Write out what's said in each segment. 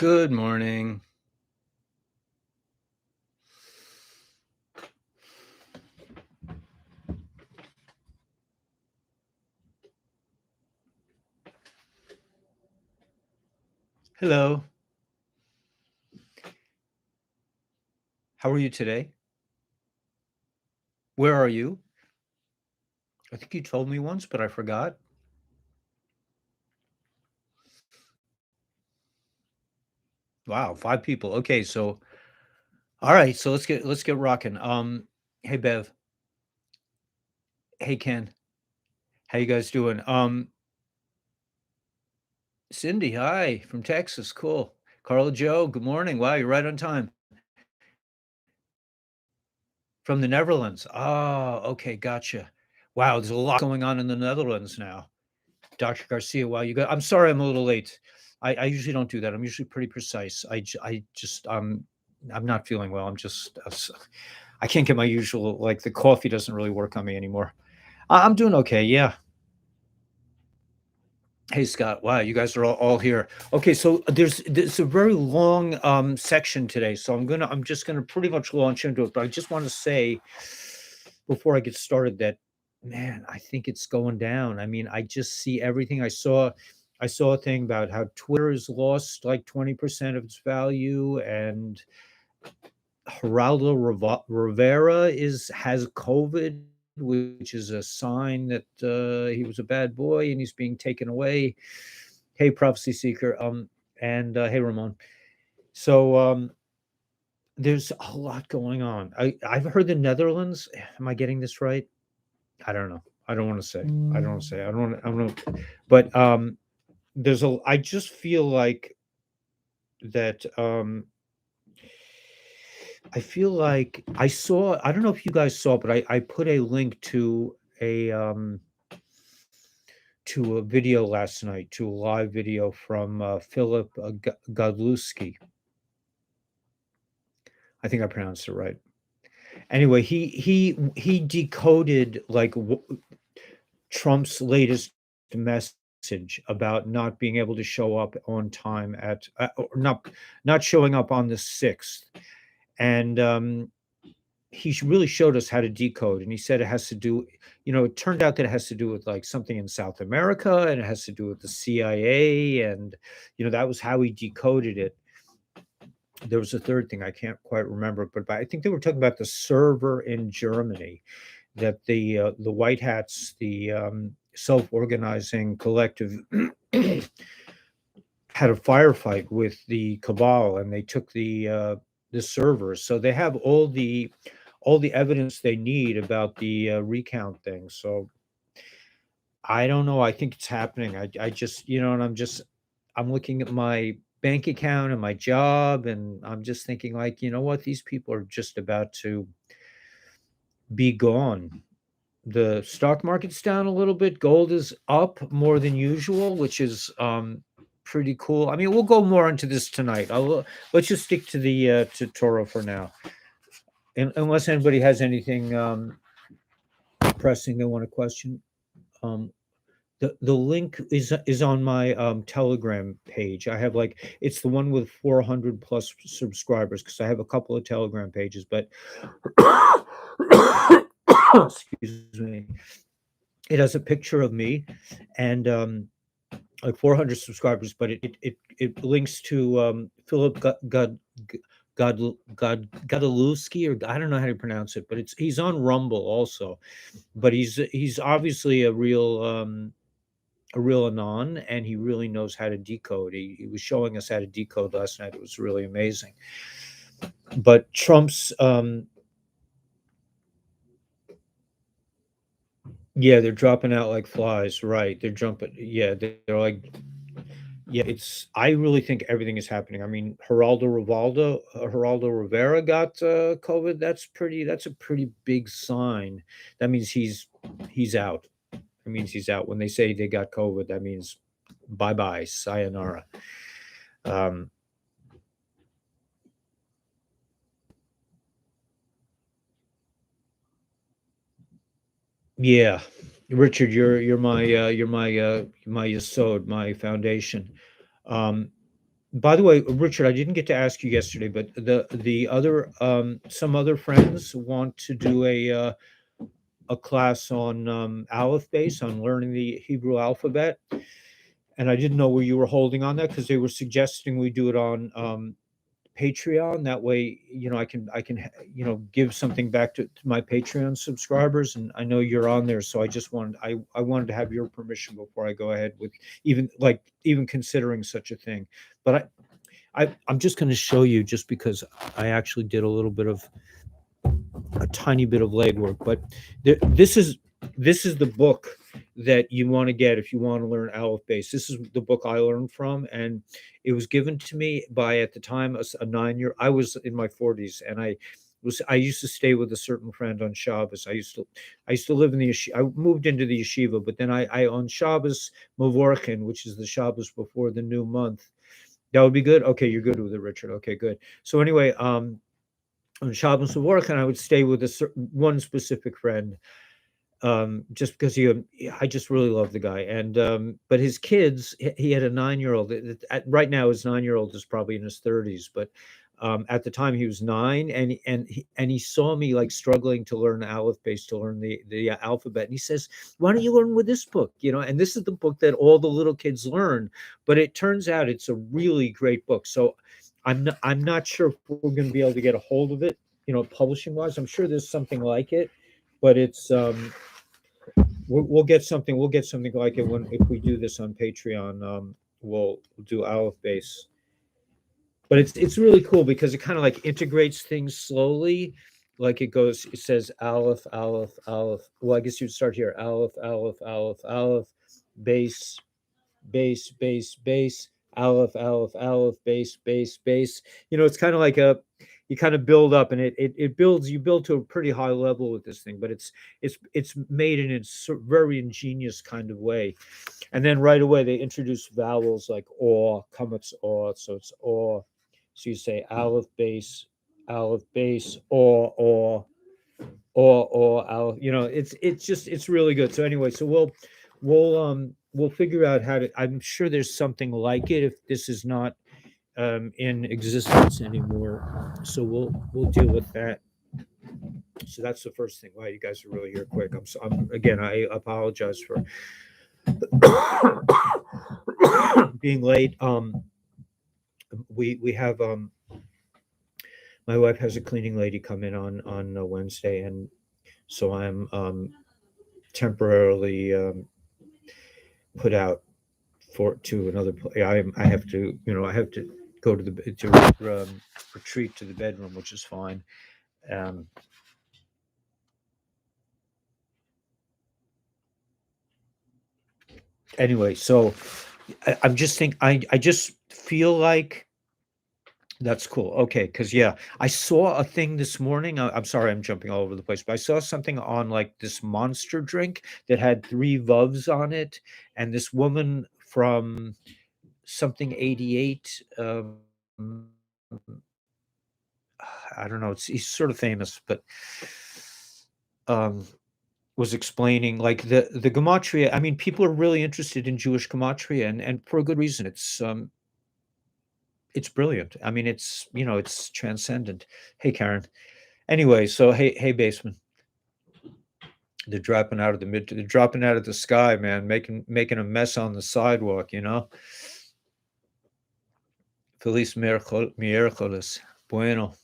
Good morning. Hello. How are you today? Where are you? I think you told me once, but I forgot. Wow, 5 people. Okay, so all right, so let's get rocking. Hey Bev. Hey Ken. How you guys doing? Cindy, hi from Texas. Cool. Carla Joe, good morning. Wow, you're right on time. From the Netherlands. Oh, okay, gotcha. Wow, there's a lot going on in the Netherlands now. Dr. Garcia, wow, you got I'm sorry I'm a little late. I usually don't do that. I'm usually pretty precise. I just I'm not feeling well. I'm just I can't get my usual like the coffee doesn't really work on me anymore. I'm doing okay. Yeah. Hey Scott, wow, you guys are all here. Okay, so there's a very long section today, so I'm just gonna pretty much launch into it. But I just want to say before I get started that man, I think it's going down. I mean, I just see everything. I saw a thing about how Twitter has lost like 20% of its value, and Geraldo Rivera has COVID, which is a sign that he was a bad boy and he's being taken away. Hey, prophecy seeker, and hey, Ramon. So there's a lot going on. I've heard the Netherlands. Am I getting this right? I don't know. I don't want to say. I don't want to say. I don't want. I don't know. But there's a. I just feel like that. I feel like I saw. I don't know if you guys saw, but I put a link to a video last night, to a live video from Philip Godlewski. I think I pronounced it right. Anyway, he decoded like Trump's latest message about not being able to show up on time at or not showing up on the 6th. And he really showed us how to decode, and he said it has to do, it turned out that it has to do with like something in South America, and it has to do with the CIA, and that was how he decoded it. There was a third thing I can't quite remember, but I think they were talking about the server in Germany that the White Hats, the self-organizing collective, had a firefight with the cabal, and they took the servers. So they have all the evidence they need about the recount thing. So I don't know. I think it's happening. I just, and I'm looking at my bank account and my job, and I'm just thinking like, you know what, these people are just about to be gone. The stock market's down a little bit. Gold is up more than usual, which is pretty cool. I mean, we'll go more into this tonight. Let's just stick to the to Toro for now, unless anybody has anything pressing they want to question. Um, the link is on my Telegram page. I have like it's the one with 400 plus subscribers because I have a couple of Telegram pages, but excuse me, it has a picture of me and like 400 subscribers, but it links to Philip Godlewski, or I don't know how to pronounce it, but he's on Rumble also, but he's obviously a real anon, and he really knows how to decode. He was showing us how to decode last night. It was really amazing. But Trump's yeah, they're dropping out like flies, right? They're jumping. Yeah, they're like, yeah, it's I really think everything is happening. I mean, Geraldo Rivera got COVID. That's a pretty big sign. That means he's out. That means he's out. When they say they got COVID, that means bye bye, sayonara. Um, yeah, Richard, you're my yesod, my foundation. Um, By the way, Richard, I didn't get to ask you yesterday, but the other some other friends want to do a class on Aleph base, on learning the Hebrew alphabet, and I didn't know where you were holding on that because they were suggesting we do it on Patreon. That way, give something back to my Patreon subscribers, and I know you're on there, so I wanted to have your permission before I go ahead with even considering such a thing. But I'm just going to show you, just because I actually did a tiny bit of legwork. But this is the book that you want to get if you want to learn Aleph base. This is the book I learned from, and it was given to me by, at the time, a 9 year. I was in my 40s, and I used to stay with a certain friend on Shabbos. I used to live in the yeshiva. I moved into the yeshiva, but then I on Shabbos Mavorchin, which is the Shabbos before the new month. That would be good. Okay, you're good with it, Richard. Okay, good. So anyway, on Shabbos Mavorchin, I would stay with one specific friend, just because I just really love the guy. And but his kids, he had a 9 year old. Right now, his 9 year old is probably in his 30s, but at the time he was 9, and he saw me like struggling to learn Aleph base, to learn the alphabet, and he says, "Why don't you learn with this book?" And this is the book that all the little kids learn. But it turns out it's a really great book. So I'm not sure if we're going to be able to get a hold of it, publishing wise. I'm sure there's something like it, but it's we'll get something. We'll get something like it if we do this on Patreon. We'll do Aleph base, but it's really cool because it kind of like integrates things slowly. Like it says Aleph, Aleph, Aleph. Well, I guess you'd start here: Aleph, Aleph, Aleph, Aleph, base, base, base, base, Aleph, Aleph, Aleph, base, base, base. It's kind of like you kind of build up, and it builds. You build to a pretty high level with this thing, but it's made in a very ingenious kind of way. And then right away they introduce vowels like or, comets or, so it's or. So you say Aleph base, or Aleph. It's really good. So anyway, so we'll figure out how to. I'm sure there's something like it if this is not in existence anymore. So we'll deal with that. So that's the first thing. Wow, you guys are really here quick. Again, I apologize for being late. We have my wife has a cleaning lady come in on Wednesday, and so I'm temporarily put out to another place. I have to go to retreat to the bedroom, which is fine. Um, anyway, so I'm just I just feel like that's cool. Okay, because yeah, I saw a thing this morning. I'm sorry, I'm jumping all over the place, but I saw something on like this monster drink that had three vovs on it, and this woman from something 88. I don't know. He's sort of famous, but um, was explaining like the gematria. I mean, people are really interested in Jewish gematria, and for a good reason. It's brilliant. I mean, it's transcendent. Hey, Karen. Anyway, so hey, Baseman. They're dropping out of the sky, man, making a mess on the sidewalk. Feliz miércoles. Bueno.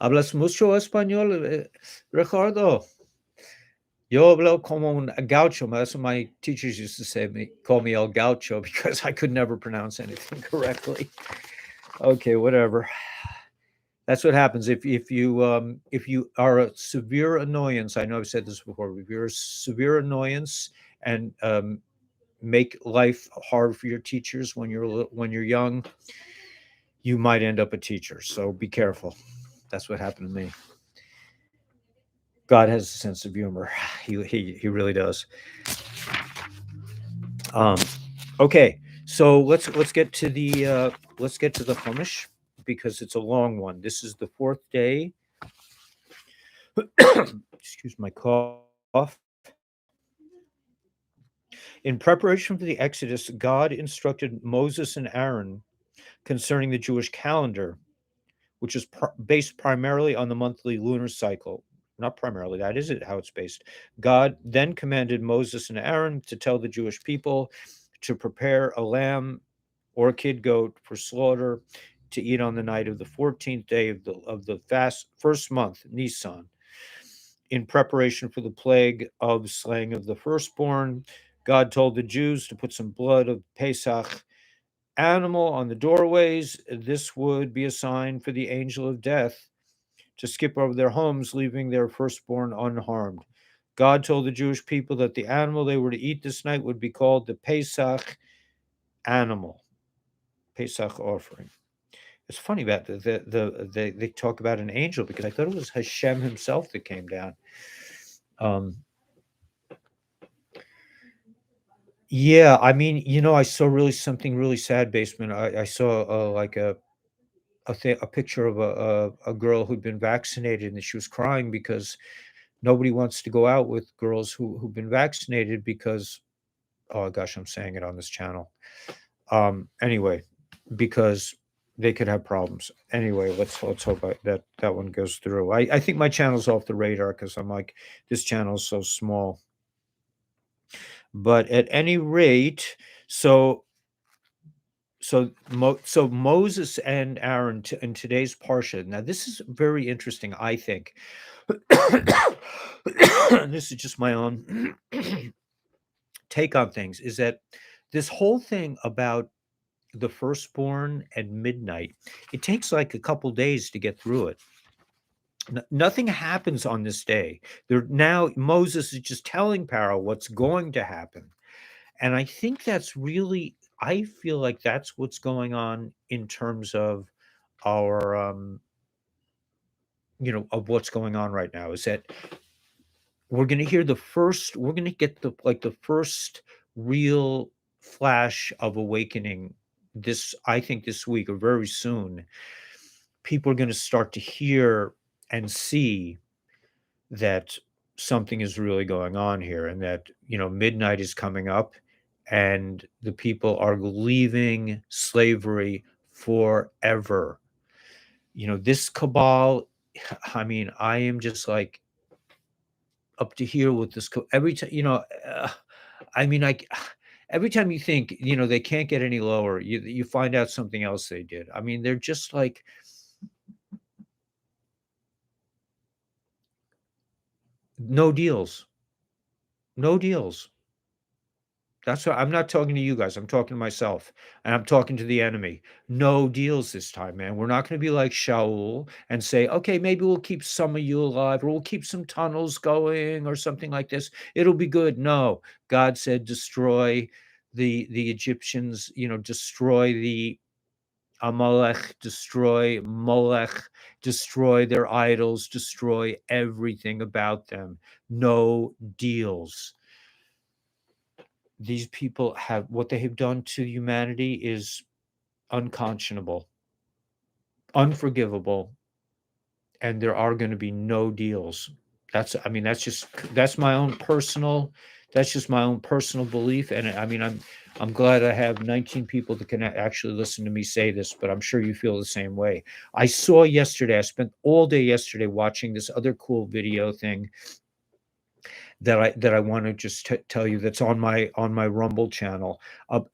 Hablas mucho español, Ricardo? Yo hablo como un gaucho. That's what my teachers used to call me El Gaucho, because I could never pronounce anything correctly. Okay, whatever. That's what happens if you are a severe annoyance. I know I've said this before. If you're a severe annoyance and make life hard for your teachers when you're young, you might end up a teacher. So be careful. That's what happened to me. God has a sense of humor. He really does. Um, okay, so let's get to the Chumash, because it's a long one. This is the fourth day. Excuse my cough. In preparation for the Exodus, God instructed Moses and Aaron concerning the Jewish calendar, which is based primarily on the monthly lunar cycle. Not primarily, that isn't how it's based. God then commanded Moses and Aaron to tell the Jewish people to prepare a lamb or a kid goat for slaughter to eat on the night of the 14th day of the first month, Nisan, in preparation for the plague of slaying of the firstborn. God told the Jews to put some blood of Pesach animal on the doorways. This would be a sign for the angel of death to skip over their homes, leaving their firstborn unharmed. God told the Jewish people that the animal they were to eat this night would be called the Pesach animal, Pesach offering. It's funny about they talk about an angel, because I thought it was Hashem himself that came down. Yeah, I mean, I saw something really sad, Basement. I saw like a picture of a girl who'd been vaccinated, and she was crying because nobody wants to go out with girls who've been vaccinated because, oh gosh, I'm saying it on this channel. Anyway, because they could have problems. Anyway, let's hope that one goes through. I think my channel's off the radar because I'm like, this channel is so small. But at any rate, so Moses and Aaron in today's parsha. Now, this is very interesting, I think. This is just my own take on things. Is that this whole thing about the firstborn and midnight? It takes like a couple days to get through it. Nothing happens on this day. Now Moses is just telling Pharaoh what's going to happen. And I think I feel like that's what's going on in terms of our, of what's going on right now, is that we're going to we're going to get the first real flash of awakening I think this week or very soon. People are going to start to hear and see that something is really going on here, and that, midnight is coming up, and the people are leaving slavery forever. This cabal, I mean, I am just like up to here with this. Every time, I mean, every time you think, they can't get any lower, you find out something else they did. I mean, they're just like, no deals. No deals. That's what I'm not talking to you guys. I'm talking to myself, and I'm talking to the enemy. No deals this time, man. We're not going to be like Shaul and say, okay, maybe we'll keep some of you alive, or we'll keep some tunnels going, or something like this. It'll be good. No, God said, destroy the Egyptians. Destroy the Amalek, destroy Molech, destroy their idols, destroy everything about them. No deals. These people what they have done to humanity is unconscionable, unforgivable, and there are going to be no deals. That's my own personal, that's just my own personal belief. And I mean, I'm glad I have 19 people that can actually listen to me say this, but I'm sure you feel the same way. I spent all day yesterday watching this other cool video thing that I want to just tell you, that's on my Rumble channel.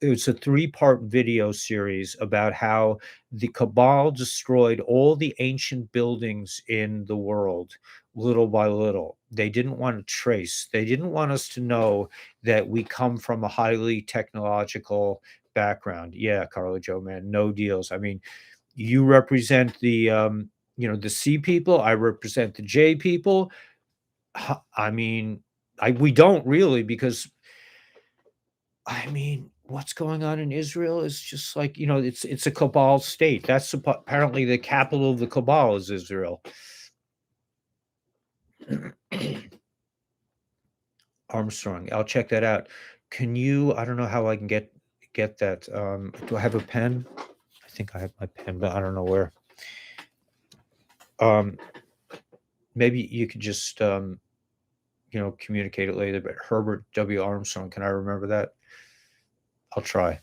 It's a 3-part video series about how the Cabal destroyed all the ancient buildings in the world little by little. They didn't want to trace. They didn't want us to know that we come from a highly technological background. Yeah, Carla Joe, man, no deals. I mean, you represent the the C people. I represent the J people. I mean, we don't really, because I mean, what's going on in Israel is just like, it's a cabal state. That's apparently the capital of the cabal is Israel. Armstrong, I'll check that out. I don't know how I can get that. Do I have a pen? I think I have my pen, but I don't know where. Maybe you could just communicate it later. But Herbert W. Armstrong, can I remember that? I'll try.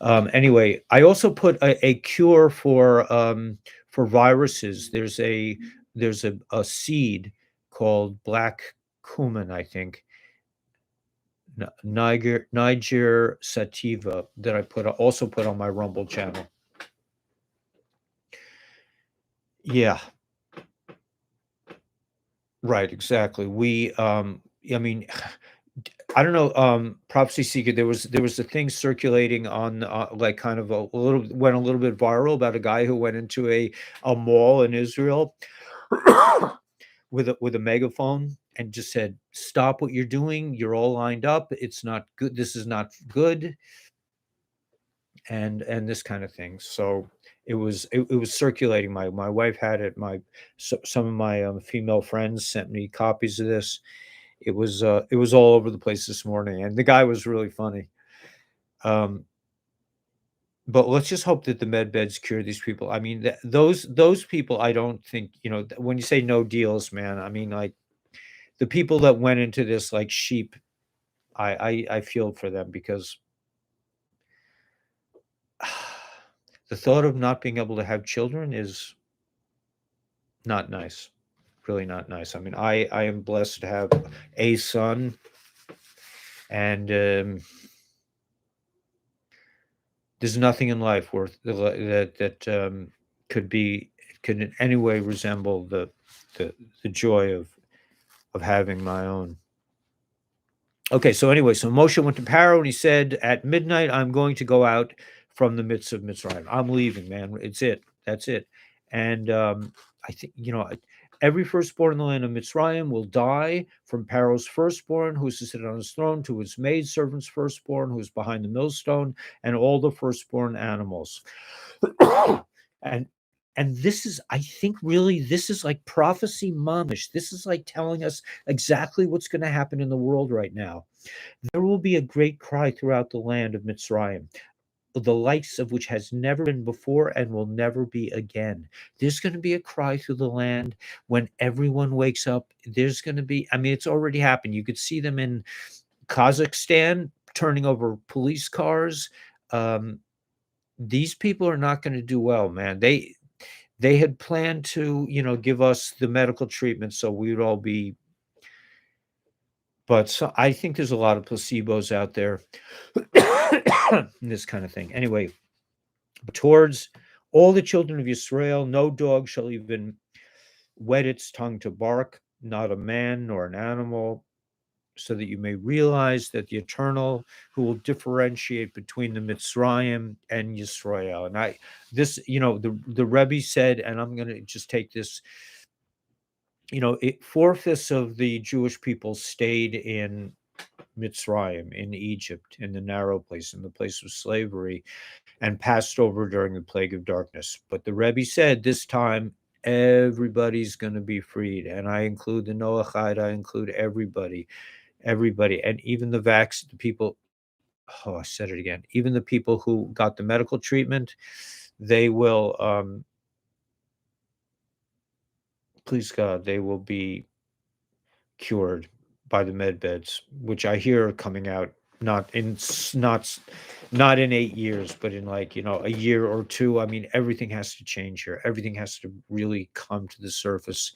Anyway, I also put a cure for viruses. There's a seed called black cumin, I think, Niger sativa, that I also put on my Rumble channel. Yeah, right, exactly. I mean, I don't know, Prophecy Seeker. There was a thing circulating on, like, kind of went a little bit viral about a guy who went into a mall in Israel with a megaphone and just said, "Stop what you're doing. You're all lined up. It's not good. This is not good," and this kind of thing. So it was circulating. My wife had it. Some of my female friends sent me copies of this. It was all over the place this morning, and the guy was really funny. Um, but let's just hope that the med beds cure these people. I mean, those people, I don't think, when you say no deals, man. I mean, like, the people that went into this like sheep, I feel for them, because the thought of not being able to have children is not nice. Really not nice. I mean, I am blessed to have a son, and there's nothing in life worth that could in any way resemble the joy of having my own. Okay, so anyway, so Moshe went to Paro and he said, "At midnight, I'm going to go out from the midst of Mitzrayim. I'm leaving, man. It's it. That's it." And I think, every firstborn in the land of Mitzrayim will die, from Paro's firstborn, who's to sit on his throne, to his maidservant's firstborn, who's behind the millstone, and all the firstborn animals. and and this is, I think, really, this is like prophecy mamish. This is like telling us exactly what's going to happen in the world right now. There will be a great cry throughout the land of Mitzrayim, the likes of which has never been before and will never be again. There's going to be a cry through the land when everyone wakes up. There's going to be, I mean, it's already happened. You could see them in Kazakhstan turning over police cars. These people are not going to do well, man. They had planned to, give us the medical treatment so we would all be, but so I think there's a lot of placebos out there, this kind of thing. Anyway, towards all the children of Israel, no dog shall even wet its tongue to bark, not a man nor an animal, so that you may realize that the Eternal, who will differentiate between the Mitzrayim and Yisrael. And the Rebbe said, and I'm going to just take this, 4/5 of the Jewish people stayed in Mitzrayim, in Egypt, in the narrow place, in the place of slavery, and passed over during the plague of darkness. But the Rebbe said this time everybody's going to be freed, and I include the Noachide, I include everybody, and even the people. Oh, I said it again. Even the people who got the medical treatment, they will, please God, they will be cured by the med beds, which I hear are coming out not in 8 years, but in, like, a year or two. I mean, everything has to change here. Everything has to really come to the surface.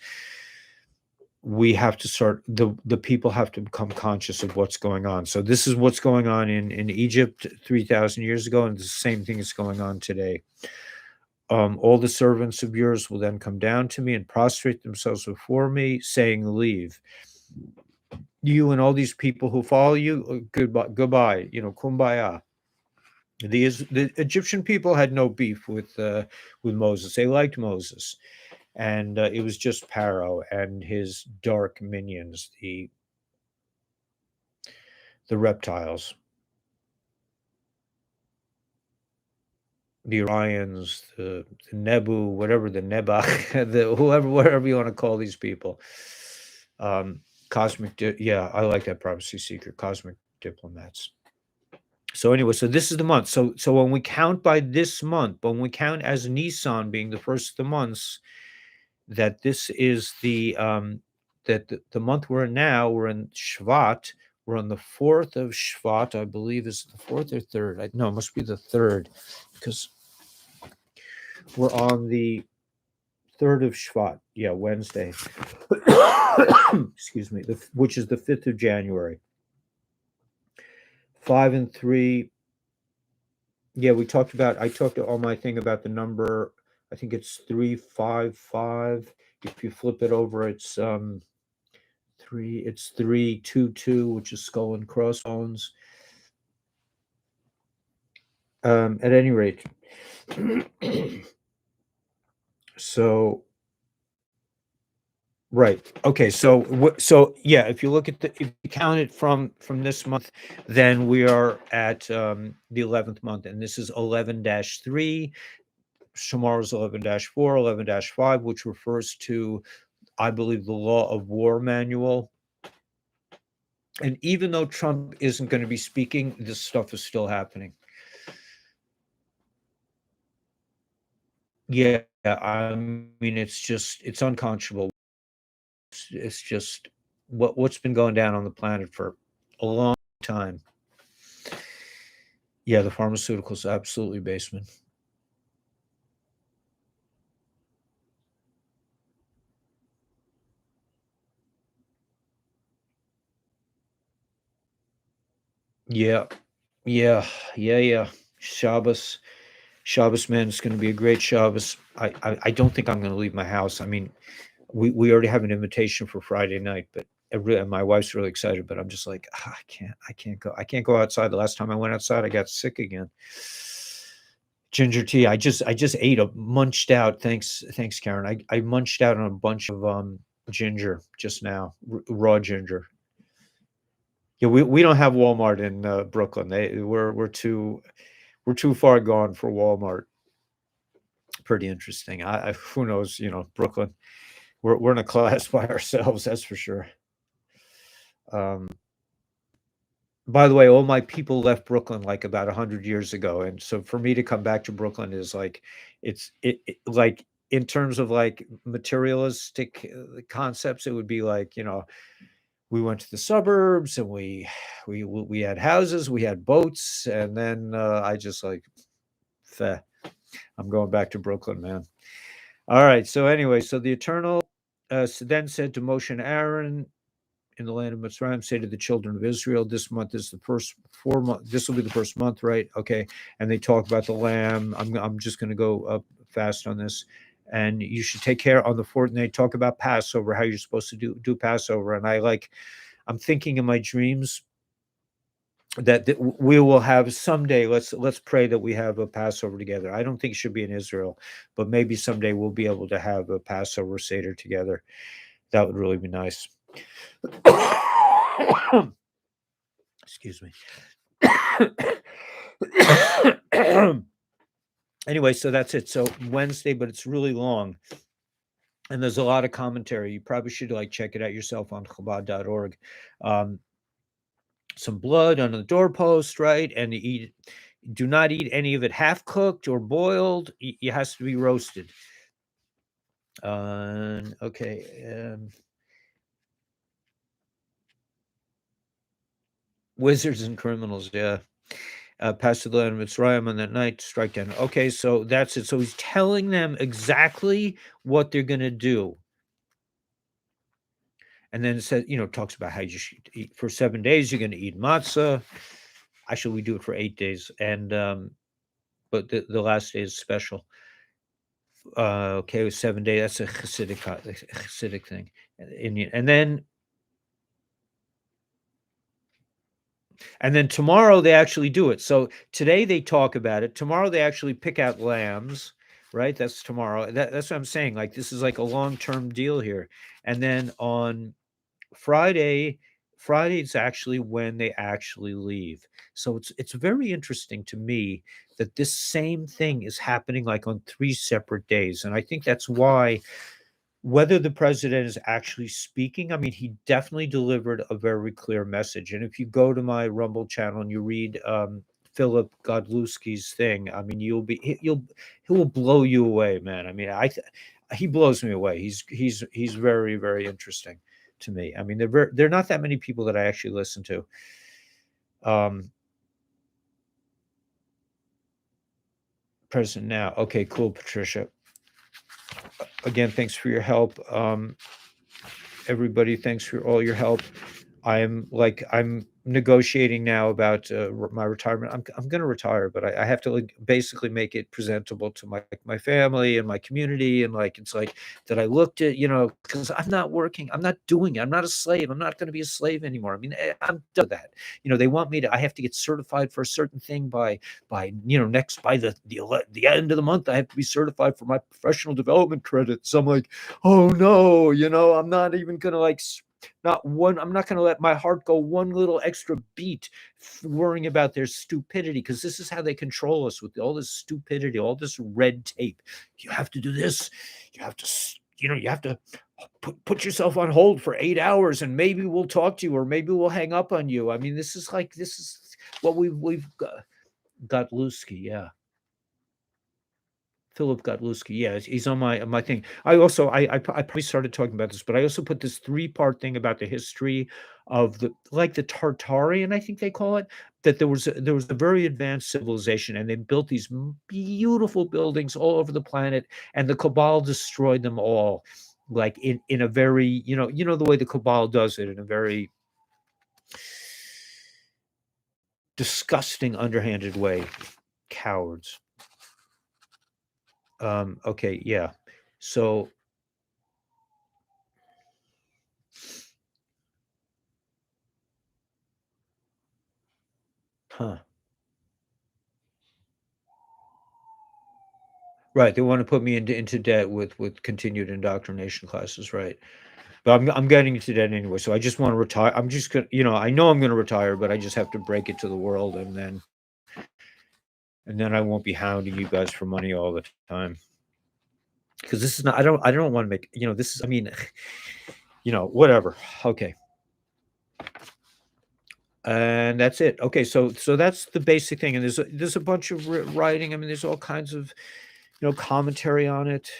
We have to start, the people have to become conscious of what's going on. So this is what's going on in Egypt 3,000 years ago, and the same thing is going on today. All the servants of yours will then come down to me and prostrate themselves before me, saying, "Leave. You and all these people who follow you, goodbye, kumbaya." The Egyptian people had no beef with Moses. They liked Moses, and it was just Pharaoh and his dark minions, the reptiles, the Orions, the Nebu, whatever, the Nebach, whatever you want to call these people. Yeah, I like that, prophecy seeker, cosmic diplomats. So anyway, so this is the month. So when we count by this month, when we count as Nisan being the first of the months, that this is the month we're in now. We're in Shvat, We're on the 4th of Shvat, I believe. Is it the 4th or 3rd? No, it must be the 3rd, because we're on the 3rd of Shvat. Yeah, Wednesday. Excuse me, which is the 5th of January. 5 and 3. Yeah, I talked to all my thing about the number. I think it's 355. If you flip it over, it's 322, which is skull and crossbones. At any rate, so right. Okay. So yeah, if you look at if you count it from this month, then we are at the 11th month, and this is 11-3. Tomorrow's 11-4, 11-5, which refers to, I believe, the Law of War manual. And even though Trump isn't going to be speaking, this stuff is still happening. Yeah, I mean, it's unconscionable. It's just what's been going down on the planet for a long time. Yeah, the pharmaceuticals, absolutely, basement. Yeah, yeah. Shabbos, man, it's going to be a great Shabbos. I don't think I'm going to leave my house. I mean, we already have an invitation for Friday night, but my wife's really excited. But I'm just like, I can't go. I can't go outside. The last time I went outside, I got sick again. Ginger tea. I just munched out. Thanks, Karen. I munched out on a bunch of ginger just now, raw ginger. Yeah, we don't have Walmart in Brooklyn. We're too far gone for Walmart. Pretty interesting. Who knows? Brooklyn. We're in a class by ourselves. That's for sure. Um, by the way, all my people left Brooklyn like about 100 years ago, and so for me to come back to Brooklyn is like, like in terms of like materialistic concepts, it would be like, we went to the suburbs and we had houses, we had boats, and then I just like, feh, I'm going back to Brooklyn, man. All right. So anyway, so the Eternal then said to Moshe and Aaron in the land of Mitzrayim, say to the children of Israel, this month is the first 4 months. This will be the first month, right? Okay. And they talk about the lamb. I'm just going to go up fast on this. And you should take care on the 4th. And they talk about Passover, how you're supposed to do Passover. And I'm thinking in my dreams that we will have someday. Let's pray that we have a Passover together. I don't think it should be in Israel, but maybe someday we'll be able to have a Passover Seder together. That would really be nice. Excuse me. Anyway, so that's it. So Wednesday, but it's really long. And there's a lot of commentary. You probably should check it out yourself on Chabad.org. Some blood on the doorpost, right? And do not eat any of it half cooked or boiled. It has to be roasted. Okay. Wizards and criminals, yeah. Pass the land of Mitzrayim on that night, strike down. Okay, so that's it. So he's telling them exactly what they're going to do. And then it says, talks about how you should eat for 7 days. You're going to eat matzah. Actually, we do it for 8 days, and but the last day is special. Okay, 7 days. That's a Hasidic thing, Indian, and then tomorrow they actually do it. So today they talk about it. Tomorrow they actually pick out lambs, right? That's tomorrow. That's what I'm saying. Like, this is like a long-term deal here. And then on Friday is actually when they actually leave. So it's very interesting to me that this same thing is happening like on 3 separate days. And I think that's why, whether the president is actually speaking, I mean, he definitely delivered a very clear message. And if you go to my Rumble channel and you read Philip Godlewski's thing, I mean, he will blow you away, man. I mean, he blows me away. He's very, very interesting to me. I mean, they're not that many people that I actually listen to. Um, Present now. Okay, cool, Patricia. Again, thanks for your help. Everybody, thanks for all your help. I'm negotiating now about my retirement. I'm going to retire, but I have to like basically make it presentable to my family and my community, and like it's like that I looked at, because I'm not working, I'm not doing it, I'm not a slave, I'm not going to be a slave anymore. I mean, I'm done with that. They want me to. I have to get certified for a certain thing by the end of the month. I have to be certified for my professional development credits. I'm like, oh no, I'm not even going to not one. I'm not going to let my heart go one little extra beat worrying about their stupidity, because this is how they control us with all this stupidity, all this red tape. You have to do this. You have to, you have to put yourself on hold for 8 hours, and maybe we'll talk to you, or maybe we'll hang up on you. I mean, this is what we've got. Lusky, yeah. Philip Godlewski, yeah, he's on my thing. I probably started talking about this, but I also put this three-part thing about the history of the Tartarian, I think they call it, that there was a very advanced civilization, and they built these beautiful buildings all over the planet, and the Cabal destroyed them all, like in a very, the way the Cabal does it, in a very disgusting, underhanded way. Cowards. Okay, yeah. So, huh. Right, they wanna put me into debt with continued indoctrination classes, right. But I'm getting into debt anyway, so I just wanna retire. I'm just gonna, I know I'm gonna retire, but I just have to break it to the world, and then I won't be hounding you guys for money all the time. Because this is not, I don't wanna make, this is, I mean, whatever. Okay. And that's it. Okay, so that's the basic thing, and there's a bunch of writing. I mean, there's all kinds of, commentary on it.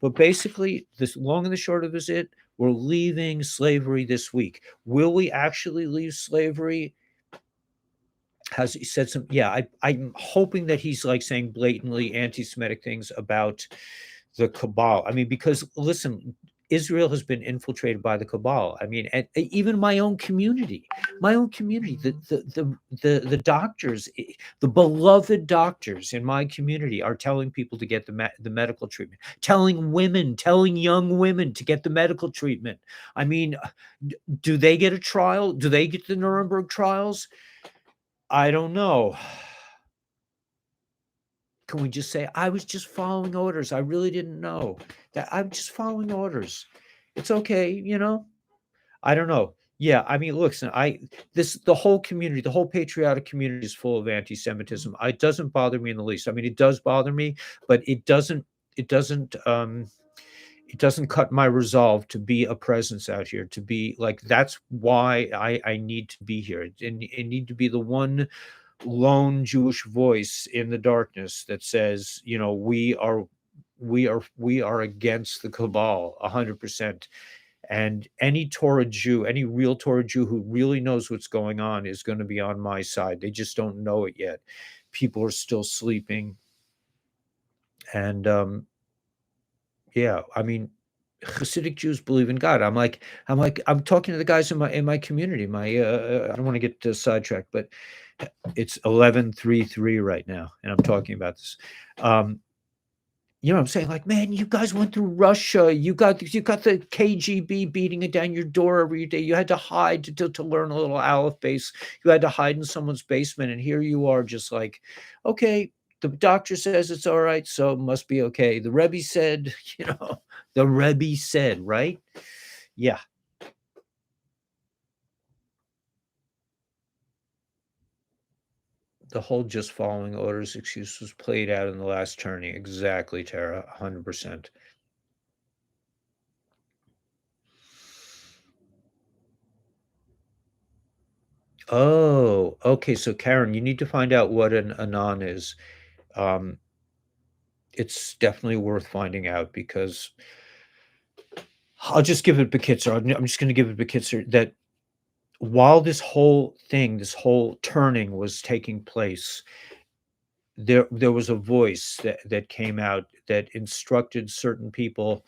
But basically, this long and the short of it is it. We're leaving slavery this week. Will we actually leave slavery? Has he said some? Yeah, I'm hoping that he's like saying blatantly anti-Semitic things about the cabal. I mean, because listen, Israel has been infiltrated by the cabal. I mean, and even my own community, the doctors, the beloved doctors in my community are telling people to get the medical treatment, telling young women to get the medical treatment. I mean, do they get a trial? Do they get the Nuremberg trials? I don't know. Can we just say, I was just following orders? I really didn't know that I'm just following orders. It's okay, I don't know. Yeah, I mean, listen, the whole community, the whole patriotic community is full of anti-Semitism. It doesn't bother me in the least. I mean, it does bother me, but it doesn't cut my resolve to be a presence out here, to be like, that's why I need to be here. And I need to be the one lone Jewish voice in the darkness that says, we are against the cabal 100%. And any Torah Jew, any real Torah Jew who really knows what's going on is going to be on my side. They just don't know it yet. People are still sleeping. And yeah, I mean, Hasidic Jews believe in God. I'm talking to the guys in my community. I don't want to get sidetracked, but it's 11:33 right now, and I'm talking about this. Um, I'm saying, like, man, you guys went through Russia. You got the KGB beating it down your door every day. You had to hide to learn a little Aleph base. You had to hide in someone's basement, and here you are, just like, okay, the doctor says it's all right, so it must be okay. The Rebbe said, the Rebbe said, right? Yeah. The whole just following orders excuse was played out in the last turning. Exactly, Tara, 100%. Oh, okay. So Karen, you need to find out what an anon is. Um, it's definitely worth finding out, because I'll just give it Bekitzer. I'm just going to give it Bekitzer that while this whole thing, this whole turning was taking place, there was a voice that came out that instructed certain people,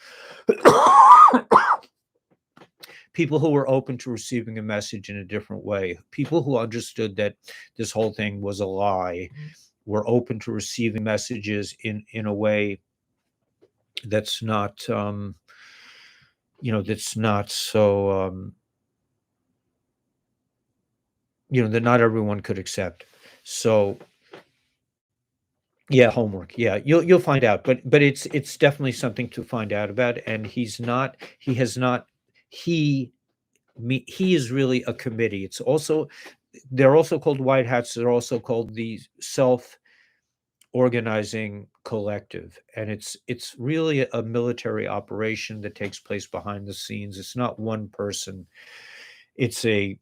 people who were open to receiving a message in a different way, people who understood that this whole thing was a lie, were open to receiving messages in a way that's not that's not so that not everyone could accept. So yeah, homework. Yeah, you'll find out, but it's definitely something to find out about. And he has not he he is really a committee. It's also they're also called white hats. They're also called the self organizing collective, and it's really a military operation that takes place behind the scenes. It's not one person. It's a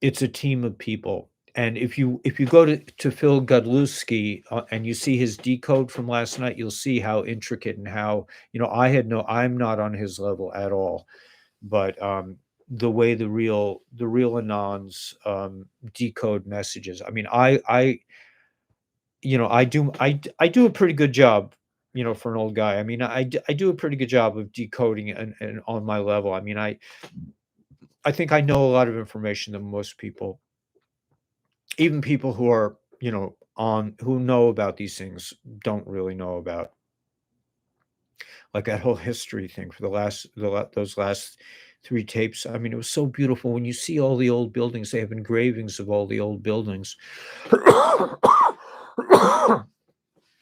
it's a team of people. And if you go to Phil Godlewski, and you see his decode from last night, you'll see how intricate and how, I'm not on his level at all. But the way the real Anons decode messages. I mean, I do a pretty good job, for an old guy. I mean, I do a pretty good job of decoding and on my level. I mean, I think I know a lot of information that most people, even people who are, on who know about these things, don't really know about. Like that whole history thing for those last 3 tapes. I mean, it was so beautiful when you see all the old buildings. They have engravings of all the old buildings.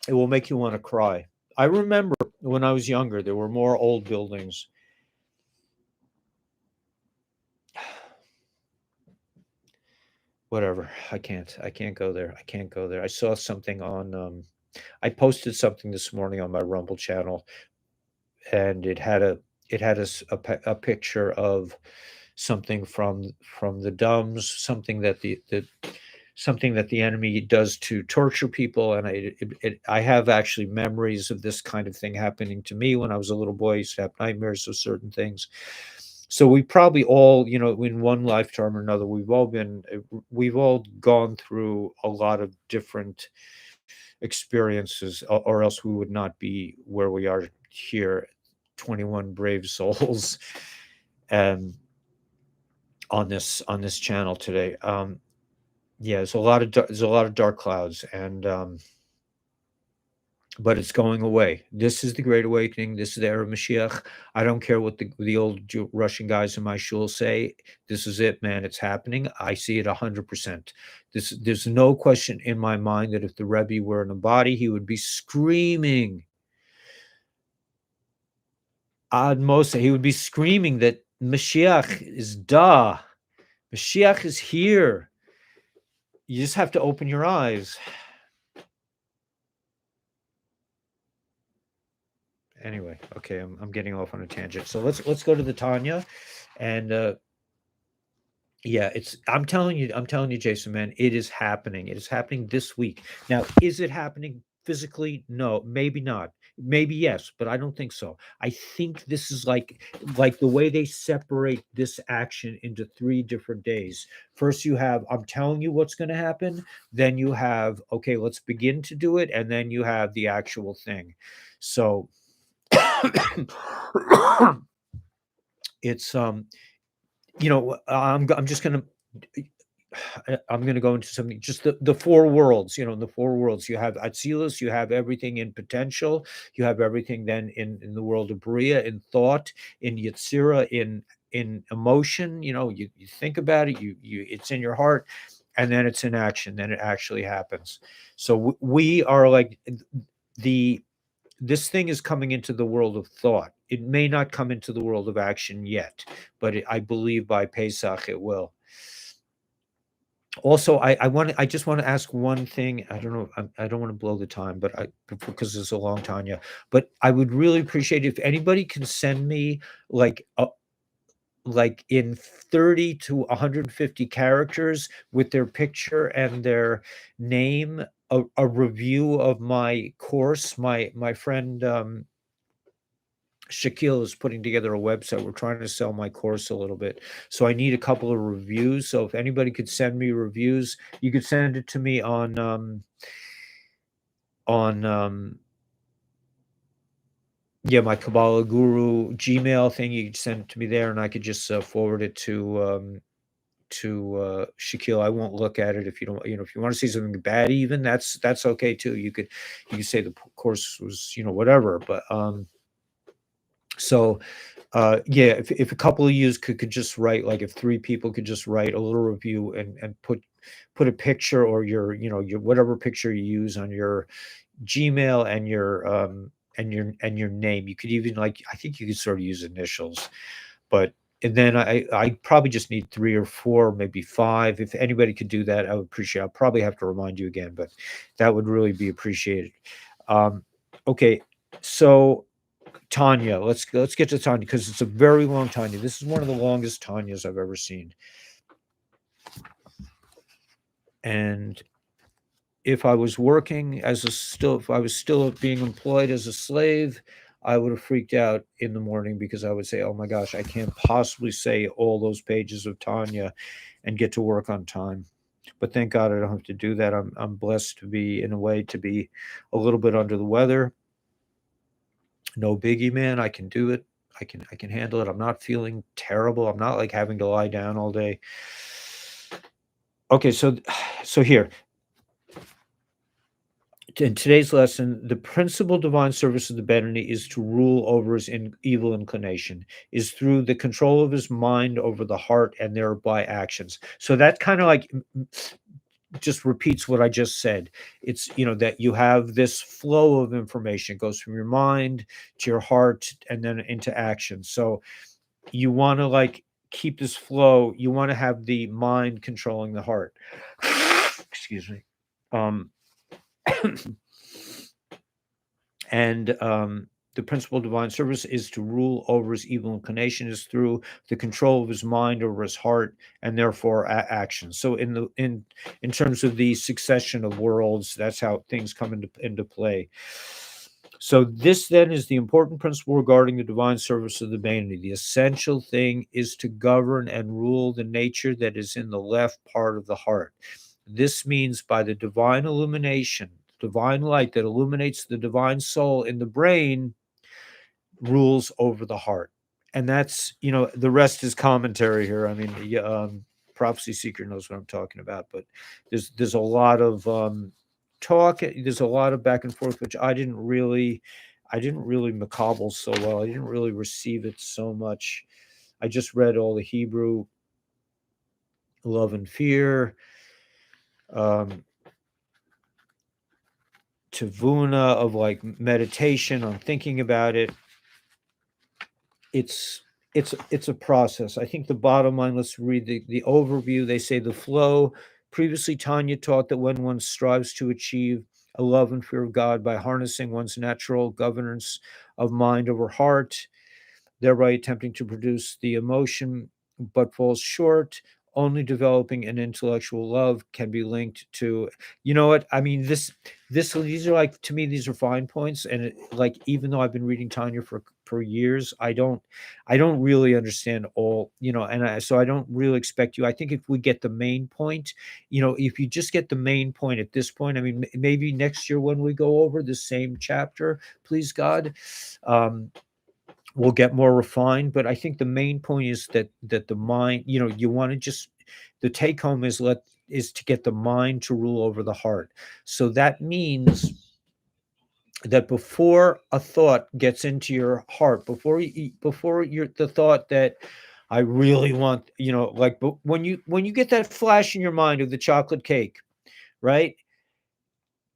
It will make you wanna cry. I remember when I was younger, there were more old buildings. Whatever, I can't go there, I can't go there. I saw something on, I posted something this morning on my Rumble channel, and it had a picture of something from the Dumbs, something that the enemy does to torture people. And I have actually memories of this kind of thing happening to me when I was a little boy. I used to have nightmares of certain things. So we probably all, in one lifetime or another, we've all gone through a lot of different experiences, or else we would not be where we are here, 21 brave souls, and on this channel today. Yeah, there's a lot of dark clouds, and but it's going away. This is the Great Awakening. This is the era of Mashiach. I don't care what the old Russian guys in my shul say. This is it, man. It's happening. I see it 100%. There's no question in my mind that if the Rebbe were in a body, he would be screaming. Ad Moshe, he would be screaming that Mashiach is da. Mashiach is here. You just have to open your eyes. Anyway, okay, I'm getting off on a tangent. So let's go to the Tanya, and yeah, I'm telling you, Jason, man, it is happening. It is happening this week. Now, is it happening physically? No, maybe not. Maybe yes, but I don't think so. I think this is like the way they separate this action into 3 different days. First, you have I'm telling you what's going to happen. Then you have okay, let's begin to do it, and then you have the actual thing. So it's I'm just gonna I'm gonna go into something, just the 4 worlds. In the 4 worlds, you have Atzilus, you have everything in potential, you have everything then in the world of Bria, in thought, in Yetzira, in emotion. You think about it, you it's in your heart, and then it's in action, then it actually happens. So we are like the this thing is coming into the world of thought. It may not come into the world of action yet, but I believe by Pesach it will. Also, I just want to ask one thing. I don't know. I don't want to blow the time, but because it's a long Tanya. But I would really appreciate if anybody can send me like in 30 to 150 characters with their picture and their name, a review of my course. My friend Shaquille is putting together a website. We're trying to sell my course a little bit. So I need a couple of reviews. So if anybody could send me reviews, you could send it to me on yeah, my Kabbalah Guru Gmail thing. You could send it to me there, and I could just forward it to Shaquille. I won't look at it if you don't, if you want to see something bad, even that's okay too. You could say the course was, whatever, but so yeah, if a couple of you could just write, like if three people could just write a little review and put a picture, or your whatever picture you use on your Gmail, and your name. You could even, like, I think you could sort of use initials, but and then I probably just need 3 or 4, maybe 5. If anybody could do that, I would appreciate it. I'll probably have to remind you again, but that would really be appreciated. Um, okay, so Tanya, let's get to Tanya, because it's a very long Tanya. This is one of the longest Tanyas I've ever seen. And if I was working if I was still being employed as a slave, I would have freaked out in the morning, because I would say, "Oh my gosh, I can't possibly say all those pages of Tanya and get to work on time." But thank God I don't have to do that. I'm blessed to be, in a way, to be a little bit under the weather. No biggie, man. I can do it. I can handle it. I'm not feeling terrible. I'm not like having to lie down all day. Okay, so here, in today's lesson, the principal divine service of the Benini is to rule over his evil inclination, is through the control of his mind over the heart, and thereby actions. So that kind of like just repeats what I just said. It's, that you have this flow of information. It goes from your mind to your heart and then into action. So you want to, like, keep this flow. You want to have the mind controlling the heart. Excuse me. Um, and the principal divine service is to rule over his evil inclination, is through the control of his mind over his heart, and therefore action. So in terms of the succession of worlds, that's how things come into play. So this then is the important principle regarding the divine service of the Benini. The essential thing is to govern and rule the nature that is in the left part of the heart. This means by the divine illumination, divine light that illuminates the divine soul in the brain, rules over the heart. And that's, the rest is commentary here. I mean, yeah, Prophecy Seeker knows what I'm talking about, but there's a lot of talk. There's a lot of back and forth, which I didn't really macabble so well. I didn't really receive it so much. I just read all the Hebrew, Love and Fear, Tavuna of like meditation on thinking about it. It's a process. I think the bottom line, let's read the overview. They say the flow. Previously, Tanya taught that when one strives to achieve a love and fear of God by harnessing one's natural governance of mind over heart, thereby attempting to produce the emotion, but falls short. Only developing an intellectual love can be linked to, what I mean. These are, like, to me, these are fine points, and like, even though I've been reading Tanya for years, I don't really understand all, so I don't really expect you. I think if we get the main point, if you just get the main point at this point, I mean, maybe next year when we go over the same chapter, please God, will get more refined. But I think the main point is that the mind, you want to just, the take home is to get the mind to rule over the heart. So that means that before a thought gets into your heart, before the thought that I really want, like, but when you get that flash in your mind of the chocolate cake, right?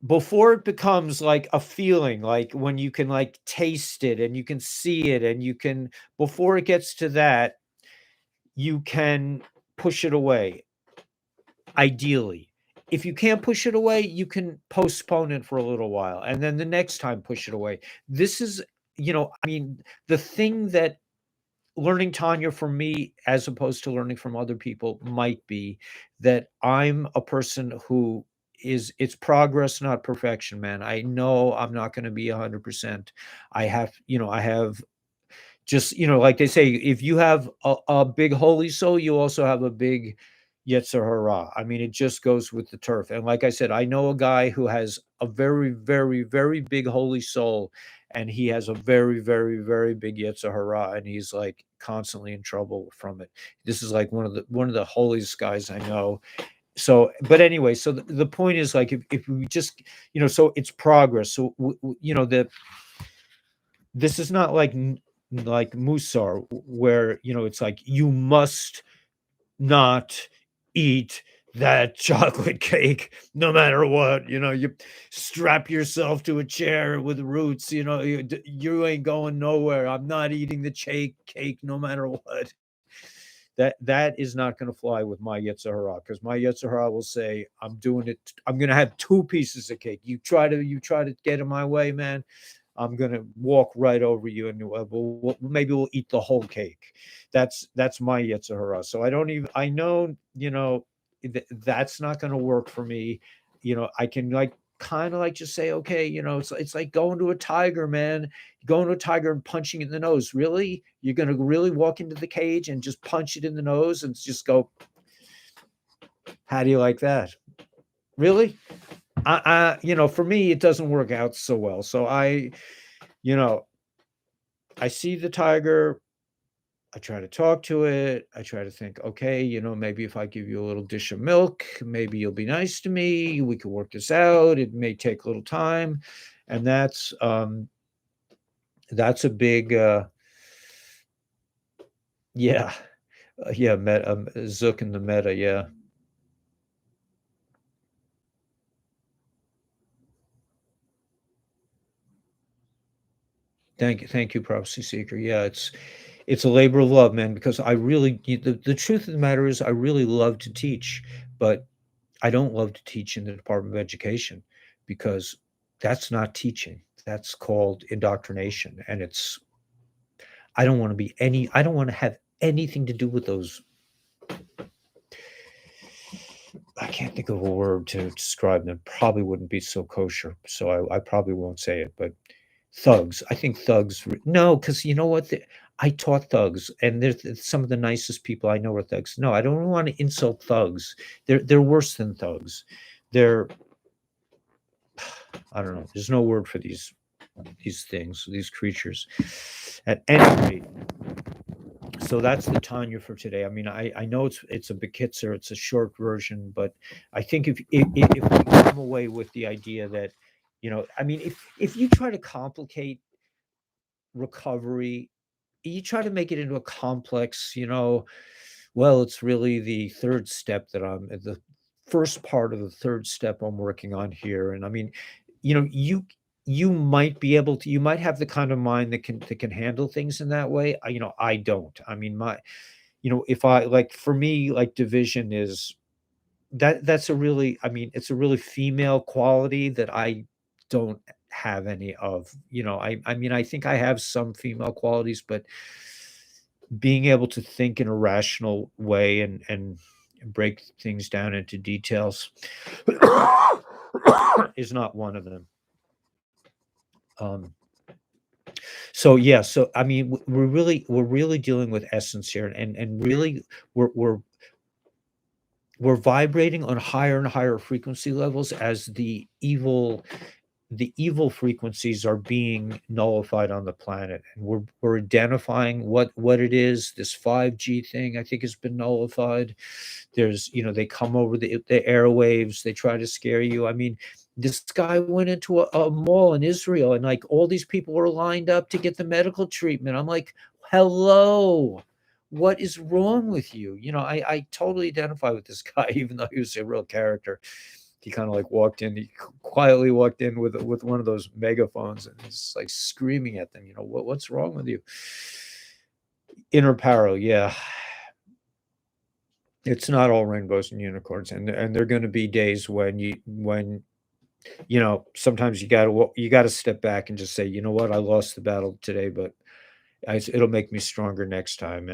Before it becomes like a feeling, like when you can, like, taste it and you can see it, and before it gets to that, you can push it away. Ideally, if you can't push it away, you can postpone it for a little while, and then the next time push it away. This is, I mean, the thing that learning Tanya for me, as opposed to learning from other people, might be that I'm a person who it's progress, not perfection, man. I know I'm not going to be 100%. I have Just, like they say, if you have a big holy soul, you also have a big Yetzer Hara. I mean, it just goes with the turf. And like I said, I know a guy who has a very, very, very big holy soul, and he has a very, very, very big Yetzer Hara, and he's like constantly in trouble from it. This is like one of the holiest guys I know. So, but anyway, so the point is, like, if we just, so it's progress. So the this is not like like Musar, where it's like you must not eat that chocolate cake no matter what. You strap yourself to a chair with roots. You ain't going nowhere. I'm not eating the cake no matter what. That is not going to fly with my Yetzer Hara, because my Yetzer Hara will say, I'm doing it. I'm going to have 2 pieces of cake. You try to get in my way, man. I'm gonna walk right over you, and maybe we'll eat the whole cake. That's my Yetzer Hara. So I know, that's not gonna work for me. I can, like, kind of like just say, okay, it's like going to a tiger, man. Going to a tiger and punching it in the nose. Really? You're gonna really walk into the cage and just punch it in the nose and just go, how do you like that? Really? For me, it doesn't work out so well. So you know, I see the tiger, I try to talk to it, I try to think, okay, maybe if I give you a little dish of milk, maybe you'll be nice to me. We can work this out. It may take a little time. And that's a big yeah. Yeah, Zook in the meta, yeah. Thank you, Prophecy Seeker. Yeah, it's a labor of love, man, because the truth of the matter is, I really love to teach, but I don't love to teach in the Department of Education, because that's not teaching. That's called indoctrination. And I don't want to have anything to do with those. I can't think of a word to describe them. Probably wouldn't be so kosher. So I probably won't say it, but thugs. I think thugs. No, because you know what? I taught thugs, and they're some of the nicest people I know are thugs. No, I don't want to insult thugs. They're worse than thugs. They're I don't know. There's no word for these things, these creatures. At any rate, so that's the Tanya for today. I mean, I know it's a Bekitzer, it's a short version, but I think if we come away with the idea that, I mean, if you try to complicate recovery, you try to make it into a complex, well, it's really the third step that I'm the first part of the third step I'm working on here. And I mean, you might be able to, you might have the kind of mind that can handle things in that way. I don't. I mean, if I, like, for me, like, division is that's a really, I mean, it's a really female quality that I don't have any of. I mean, I think I have some female qualities, but being able to think in a rational way and break things down into details is not one of them. Um, so yeah, so I mean, we're really dealing with essence here, and really we're vibrating on higher and higher frequency levels as the evil frequencies are being nullified on the planet, and we're identifying what it is. This 5G thing, I think, has been nullified. There's, they come over the airwaves, they try to scare you. I mean, this guy went into a mall in Israel, and, like, all these people were lined up to get the medical treatment. I'm like, hello, what is wrong with you? I totally identify with this guy, even though he was a real character. He kind of, like, he quietly walked in with one of those megaphones, and he's, like, screaming at them, what's wrong with you? Inner Paro, yeah. It's not all rainbows and unicorns, and there are going to be days when sometimes you gotta step back and just say, you know what, I lost the battle today, but it'll make me stronger next time.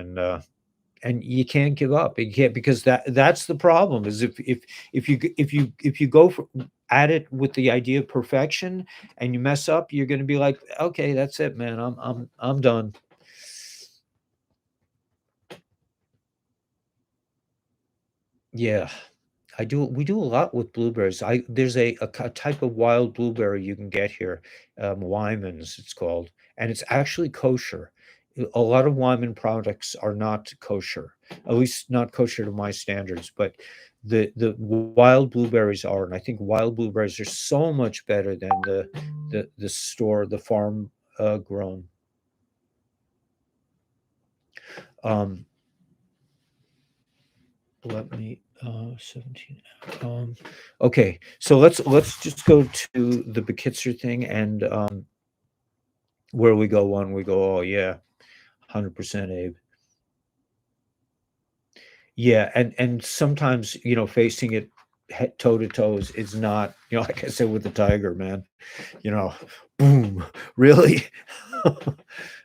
And you can't give up. You can't, because that's the problem, is if you go at it with the idea of perfection and you mess up, you're going to be like, okay, that's it, man. I'm done. Yeah. We do a lot with blueberries. There's a type of wild blueberry you can get here, Wyman's it's called, and it's actually kosher. A lot of Wyman products are not kosher, at least not kosher to my standards, but the wild blueberries are, and I think wild blueberries are so much better than the store, the farm grown. Um, Let me 17. Okay, so let's just go to the Bekitzer thing and where we go one, we go, oh yeah, 100% Abe. Yeah, and sometimes, facing it toe to toe is not, like I said with the tiger, man, you know, boom, really?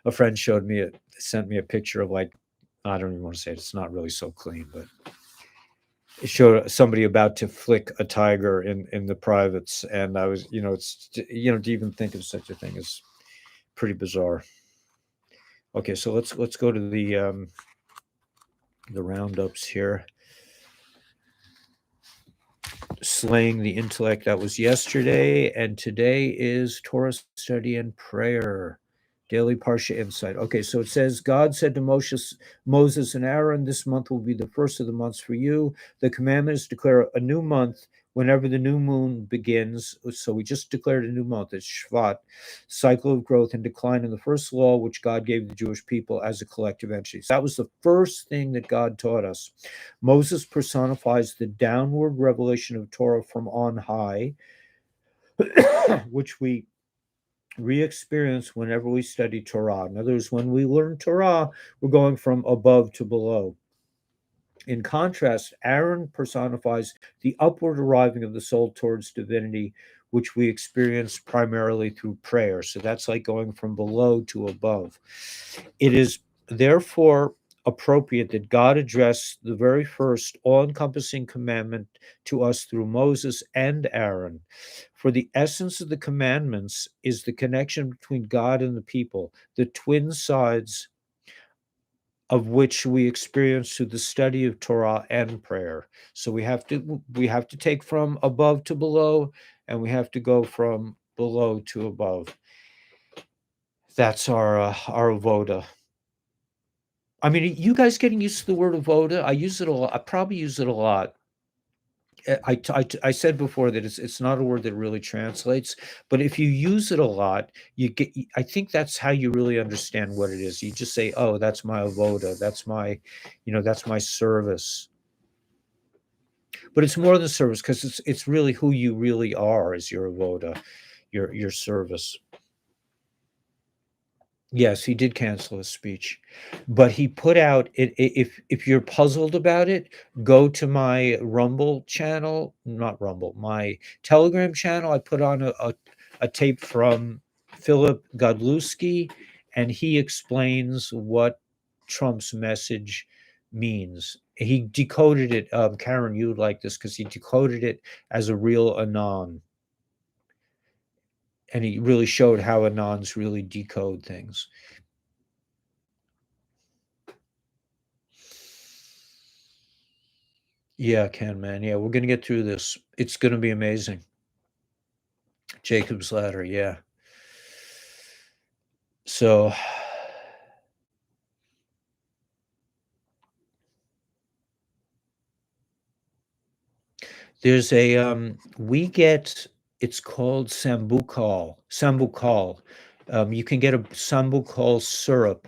A friend sent me a picture of like, I don't even want to say it, it's not really so clean, but it showed somebody about to flick a tiger in the privates, and I was, to even think of such a thing is pretty bizarre. Okay, so let's go to the roundups here. Slaying the intellect, that was yesterday, and today is Torah study and prayer. Daily Parsha Insight. Okay, so it says, God said to Moses and Aaron, this month will be the first of the months for you. The commandment is to declare a new month whenever the new moon begins. So we just declared a new month. It's Shvat, cycle of growth and decline in the first law, which God gave the Jewish people as a collective entity. So that was the first thing that God taught us. Moses personifies the downward revelation of Torah from on high, which we re-experience whenever we study Torah. In other words, when we learn Torah, we're going from above to below. In contrast, Aaron personifies the upward arriving of the soul towards divinity, which we experience primarily through prayer. So that's like going from below to above. It is therefore appropriate that God address the very first all encompassing commandment to us through Moses and Aaron. For the essence of the commandments is the connection between God and the people, the twin sides of which we experience through the study of Torah and prayer. So we have to take from above to below, and we have to go from below to above. That's our avoda. I mean, you guys getting used to the word avoda? I use it a lot. I probably use it a lot. I said before that it's not a word that really translates, but if you use it a lot, I think that's how you really understand what it is. You just say, "Oh, that's my avoda. That's my service." But it's more than service because it's really who you really are is your avoda, your service. Yes, he did cancel his speech, but he put out it. If you're puzzled about it, go to my Rumble channel, not Rumble, my Telegram channel. I put on a tape from Philip Godlewski, and he explains what Trump's message means. He decoded it. Karen, you would like this because he decoded it as a real anon, and he really showed how anons really decode things. Yeah, Ken, man. Yeah, we're gonna get through this. It's gonna be amazing. Jacob's ladder, yeah. So there's we get, it's called Sambukal. You can get a Sambukal syrup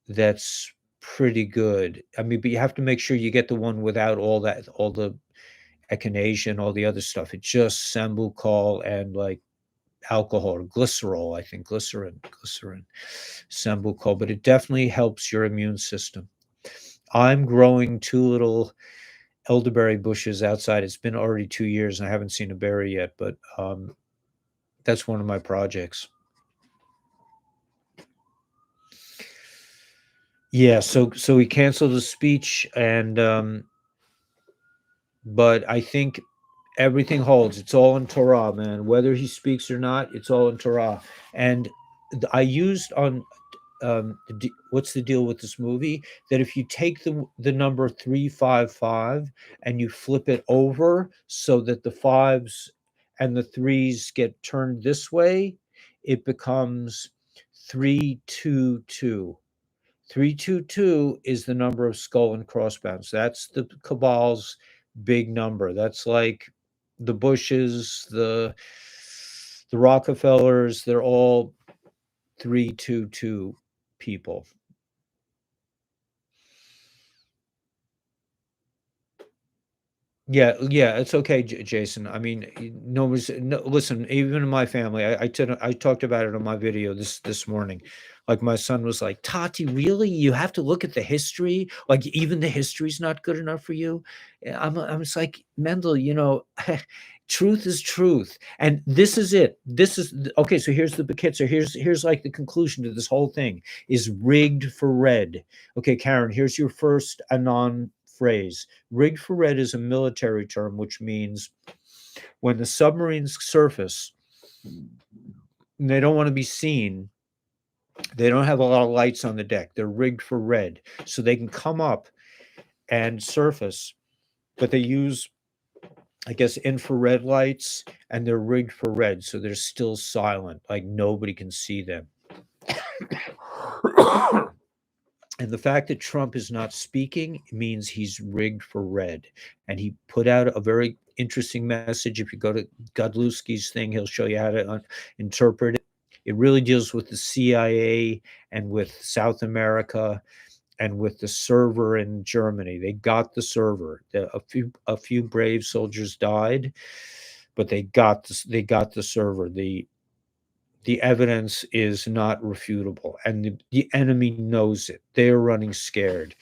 that's pretty good. I mean, but you have to make sure you get the one without all the echinacea and all the other stuff. It's just Sambukal and like alcohol or glycerol, I think glycerin, Sambucol, but it definitely helps your immune system. I'm growing two little elderberry bushes outside. It's been already 2 years and I haven't seen a berry yet, but that's one of my projects. Yeah, so he canceled the speech, and but I think everything holds. It's all in Torah, man. Whether he speaks or not, it's all in Torah. And I used on what's the deal with this movie? That if you take the number 355 and you flip it over so that the fives and the threes get turned this way, it becomes 322. 322 is the number of skull and crossbones. That's the Cabbal's big number. That's like the Bushes, the Rockefellers, they're all 322 people. Yeah, it's okay, Jason. I mean, no. Listen, even in my family, I talked about it on my video this morning. Like my son was like, "Tati, really? You have to look at the history. Like even the history's not good enough for you." I'm just like Mendel. Truth is truth, and this is it. This is okay. So here's the Bekitzer. Here's like the conclusion to this whole thing is rigged for red. Okay, Karen. Here's your first anon phrase. Rigged for red is a military term, which means when the submarines surface, and they don't want to be seen, they don't have a lot of lights on the deck. They're rigged for red. So they can come up and surface, but they use, I guess, infrared lights and they're rigged for red. So they're still silent, like nobody can see them. And the fact that Trump is not speaking means he's rigged for red. And he put out a very interesting message. If you go to Godlewski's thing, he'll show you how to interpret it. It really deals with the CIA and with South America and with the server in Germany. They got the server. A few brave soldiers died, but they got the server. The evidence is not refutable, and the enemy knows it. They're running scared.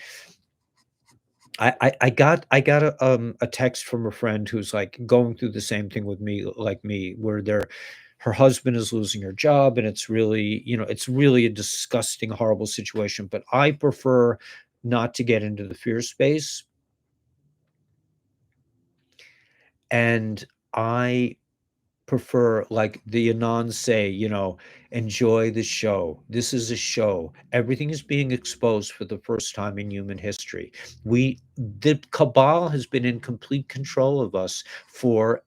I got a text from a friend who's like going through the same thing with me, like me, where her husband is losing her job, and it's really, it's really a disgusting, horrible situation. But I prefer not to get into the fear space, and I prefer, like the Anons say, enjoy the show. This is a show. Everything is being exposed for the first time in human history. The Cabal has been in complete control of us for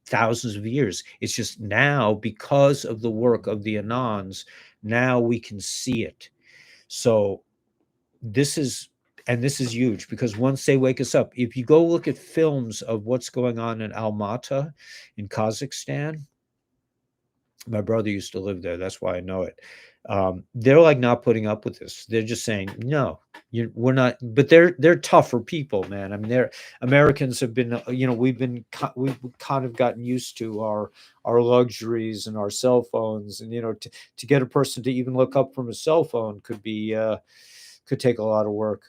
thousands of years. It's just now, because of the work of the Anons, now we can see it. So this is this is huge, because once they wake us up, if you go look at films of what's going on in Almaty in Kazakhstan, my brother used to live there. That's why I know it. They're like not putting up with this. They're just saying, no, we're not. But they're tougher people, man. I mean, they're Americans have been, we've kind of gotten used to our luxuries and our cell phones, and to get a person to even look up from a cell phone could take a lot of work.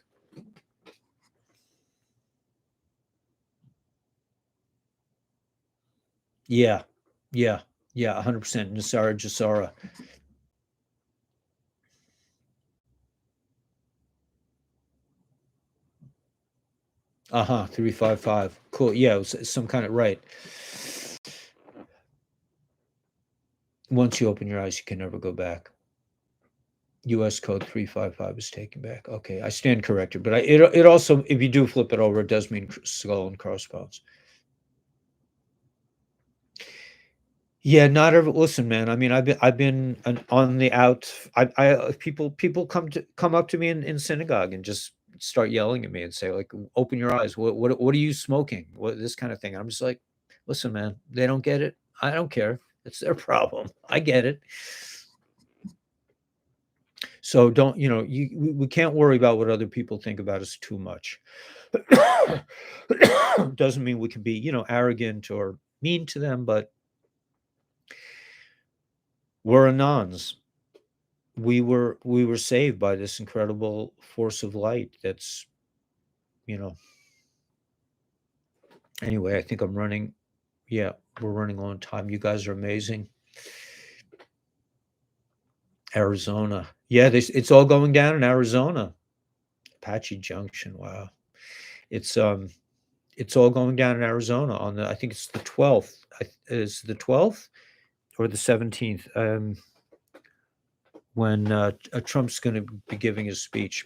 Yeah, yeah, yeah, 100%. Nasara Jasara. Uh-huh, 355. Cool. Yeah, it was some kind of right. Once you open your eyes, you can never go back. US code 355 is taken back. Okay, I stand corrected, but it also, if you do flip it over, it does mean skull and crossbones. Yeah, not every listen, man. I mean, I've been on the out. People come up to me in synagogue and just start yelling at me and say, like, open your eyes. What are you smoking? What, this kind of thing. I'm just like, listen, man, they don't get it. I don't care. It's their problem. I get it. So don't, we can't worry about what other people think about us too much. Doesn't mean we can be, arrogant or mean to them, but we're Anons. We were saved by this incredible force of light that's, you know. Anyway, I think I'm running. Yeah, we're running on time. You guys are amazing. Arizona. Yeah, it's all going down in Arizona. Apache Junction. Wow. It's it's all going down in Arizona on I think it's the 12th. Is the 12th or the 17th? when Trump's going to be giving his speech.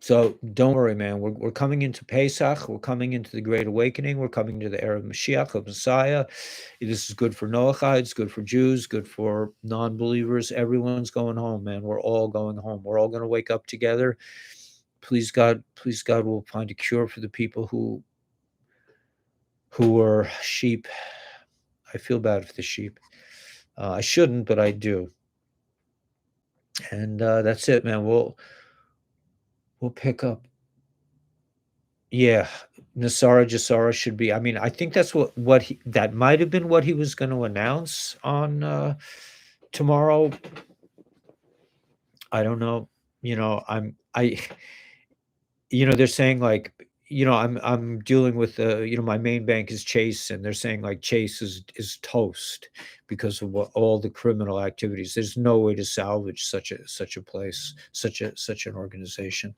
So don't worry, man. We're coming into Pesach. We're coming into the Great Awakening. We're coming to the era of Mashiach, of Messiah. This is good for Noachites, good for Jews, good for non-believers. Everyone's going home, man. We're all going home. We're all going to wake up together. Please God, we'll find a cure for the people who are sheep. I feel bad for the sheep. I shouldn't, but I do. And that's it, man. We'll pick up. Yeah, Nasara Jasara should be. I mean, I think that's that might have been what he was going to announce on tomorrow. I don't know. You know, they're saying like, I'm dealing with my main bank is Chase, and they're saying like Chase is toast because of all the criminal activities. There's no way to salvage such a place, such an organization.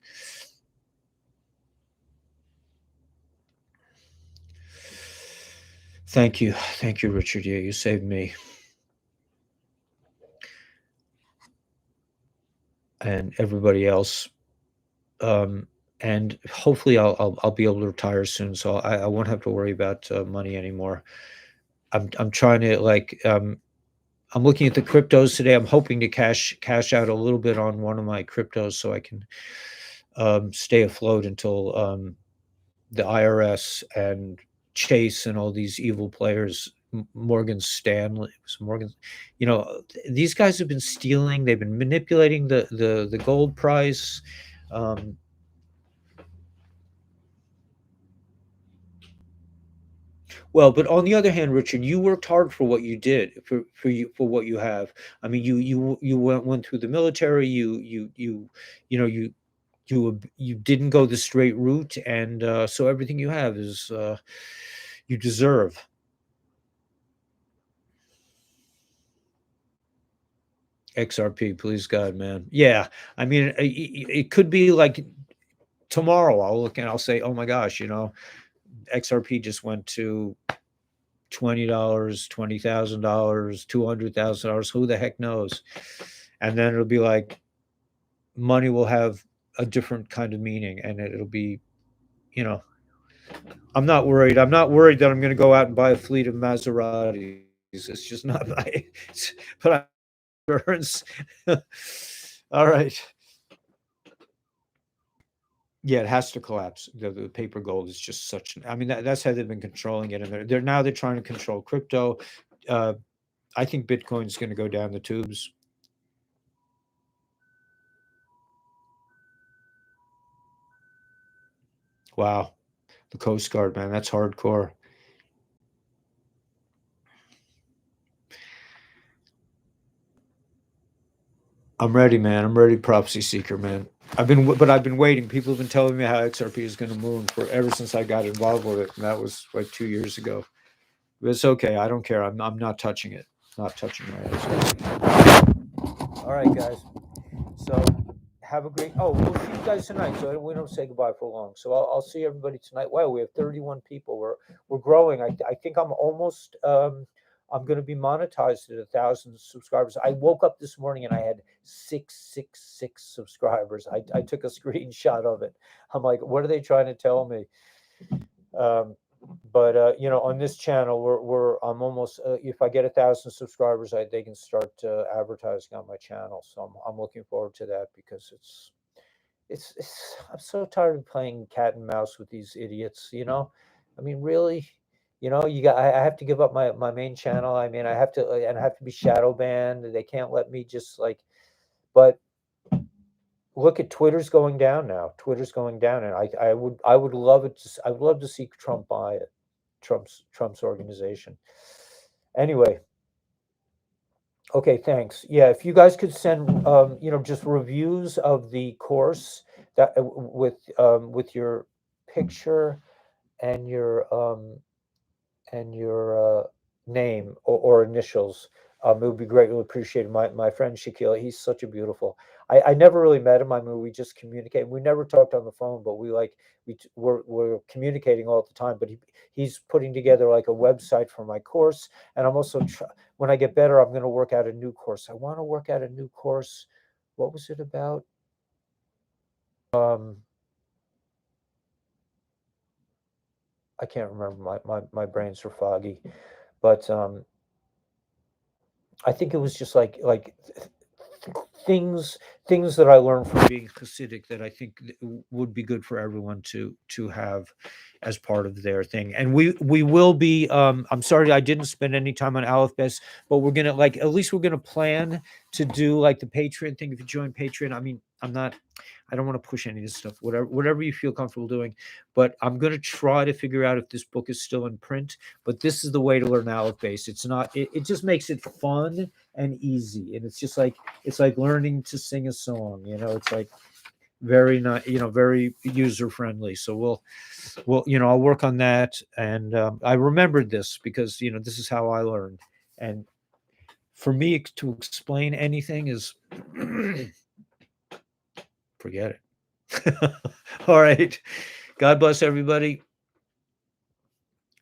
Thank you, Richard. Yeah, you saved me. And everybody else. And hopefully I'll be able to retire soon, so I won't have to worry about money anymore. I'm trying to I'm looking at the cryptos today. I'm hoping to cash out a little bit on one of my cryptos so I can stay afloat until the IRS and Chase and all these evil players, Morgan Stanley, Morgan, these guys have been stealing. They've been manipulating the gold price. Well, but on the other hand, Richard, you worked hard for what you did, for what you have. I mean, you went through the military. You know you didn't go the straight route, and so everything you have is you deserve. XRP, please God, man. Yeah, I mean, it could be like tomorrow. I'll look and I'll say, oh my gosh, XRP just went to $20, $20,000, $200,000. Who the heck knows? And then it'll be like money will have a different kind of meaning, and it'll be, you know, I'm not worried. I'm not worried that I'm going to go out and buy a fleet of Maseratis. It's just not my, but I burns. All right. Yeah, it has to collapse. The paper gold is just such. I mean, that's how they've been controlling it, and they're trying to control crypto. Uh, I think Bitcoin's going to go down the tubes. Wow, the Coast Guard, man, that's hardcore. I'm ready, man. I'm ready, prophecy seeker, man. I've been waiting. People have been telling me how XRP is going to move for ever since I got involved with it, and that was like 2 years ago. But it's okay. I don't care. I'm not touching it. Not touching my XRP. All right, guys. So have a great. Oh, we'll see you guys tonight. So we don't say goodbye for long. So I'll see everybody tonight. Wow, we have 31 people. We're growing. I think I'm almost. I'm going to be monetized at 1,000 subscribers. I woke up this morning and I had 666 subscribers. I took a screenshot of it. I'm like, what are they trying to tell me? But on this channel, I'm almost. If I get 1,000 subscribers, they can start advertising on my channel. So I'm looking forward to that because it's. I'm so tired of playing cat and mouse with these idiots. I mean, really. I have to give up my main channel. I mean, I have to, and I have to be shadow banned. They can't let me just like, but look at Twitter's going down now. Twitter's going down, and I would love it. I would love to see Trump buy it. Trump's organization. Anyway, okay, thanks. Yeah, if you guys could send just reviews of the course that with your picture and your name or initials, It would be greatly appreciated. My friend Shaquille, he's such a beautiful. I never really met him. I mean, we just communicate. We never talked on the phone, but we're communicating all the time. But he's putting together like a website for my course, and I'm also when I get better, I'm going to work out a new course. I want to work out a new course. What was it about? Um, I can't remember. My brains are foggy, but I think it was just like things things that I learned from being Hasidic that I think would be good for everyone to have as part of their thing. And we will be. I'm sorry I didn't spend any time on Aleph Best, but we're gonna like at least we're gonna plan to do like the Patreon thing. If you join Patreon, I mean I'm not. I don't want to push any of this stuff. Whatever you feel comfortable doing, but I'm gonna try to figure out if this book is still in print. But this is the way to learn Aleph Base. It's not. It just makes it fun and easy, and it's like learning to sing a song. It's like very not very user friendly. So I'll work on that. And I remembered this because this is how I learned. And for me to explain anything is forget it. All right. God bless everybody.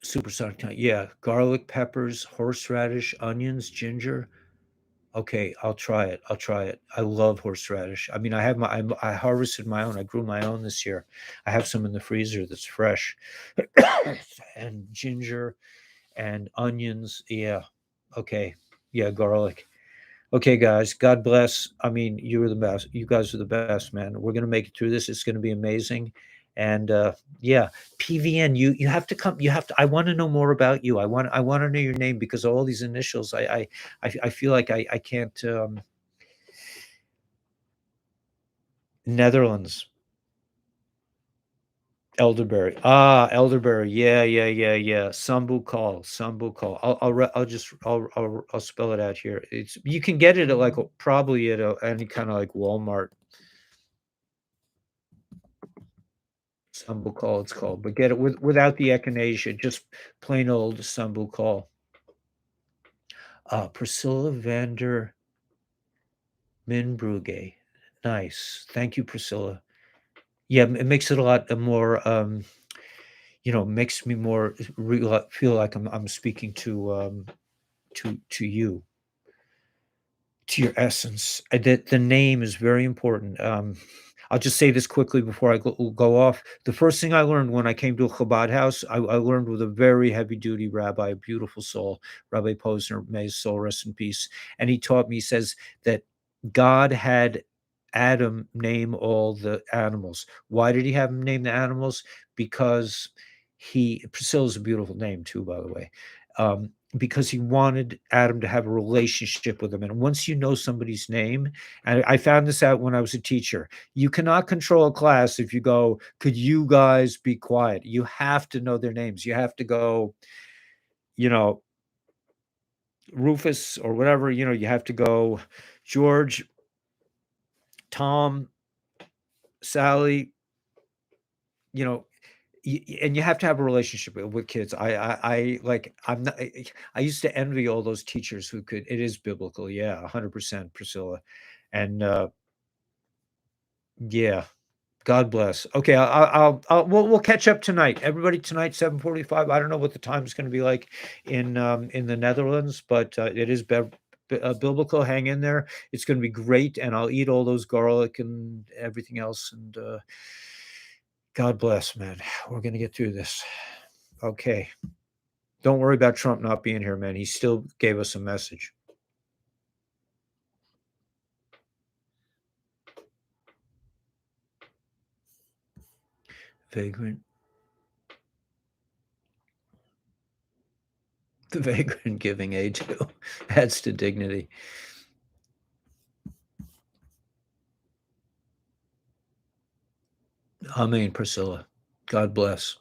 Supersonic time. Yeah, garlic, peppers, horseradish, onions, ginger. Okay, I'll try it. I'll try it. I love horseradish. I mean, I harvested my own. I grew my own this year. I have some in the freezer that's fresh. And ginger and onions. Yeah. Okay. Yeah, garlic. Okay, guys. God bless. I mean, you are the best. You guys are the best, man. We're gonna make it through this. It's gonna be amazing. And yeah, PVN. You have to come. You have to. I want to know more about you. I want to know your name because all these initials. I feel like I can't. Netherlands. Elderberry. Ah, elderberry. Yeah, yeah, yeah, yeah. Sambucol. Sambucol. I'll spell it out here. You can get it at like probably at any kind of like Walmart. Sambucol it's called, but get it without the echinacea, just plain old Sambucol. Priscilla Vander Minbrugge. Nice. Thank you, Priscilla. Yeah, it makes it a lot more makes me more feel like I'm speaking to you, to your essence. That the name is very important. I'll just say this quickly before I go off. The first thing I learned when I came to a Chabad house, I learned with a very heavy duty rabbi, a beautiful soul, Rabbi Posner, may his soul rest in peace. And he taught me, he says that God had Adam name all the animals. Why did he have him name the animals? Because Priscilla's a beautiful name too, by the way. Because he wanted Adam to have a relationship with him. And once you know somebody's name, and I found this out when I was a teacher, you cannot control a class if you go, could you guys be quiet? You have to know their names. You have to go, you know, Rufus or whatever, you have to go George, Tom, Sally, you know, and you have to have a relationship with kids. I like I'm not. I used to envy all those teachers who could. It is biblical, yeah, 100%, Priscilla, and yeah. God bless. Okay, we'll catch up tonight. Everybody tonight, 7:45. I don't know what the time is going to be like in the Netherlands, but it is biblical. Hang in there. It's going to be great, and I'll eat all those garlic and everything else. And God bless, man. We're going to get through this. Okay. Don't worry about Trump not being here, man. He still gave us a message. Vagrant. The vagrant giving aid to adds to dignity. Amen, Priscilla. God bless.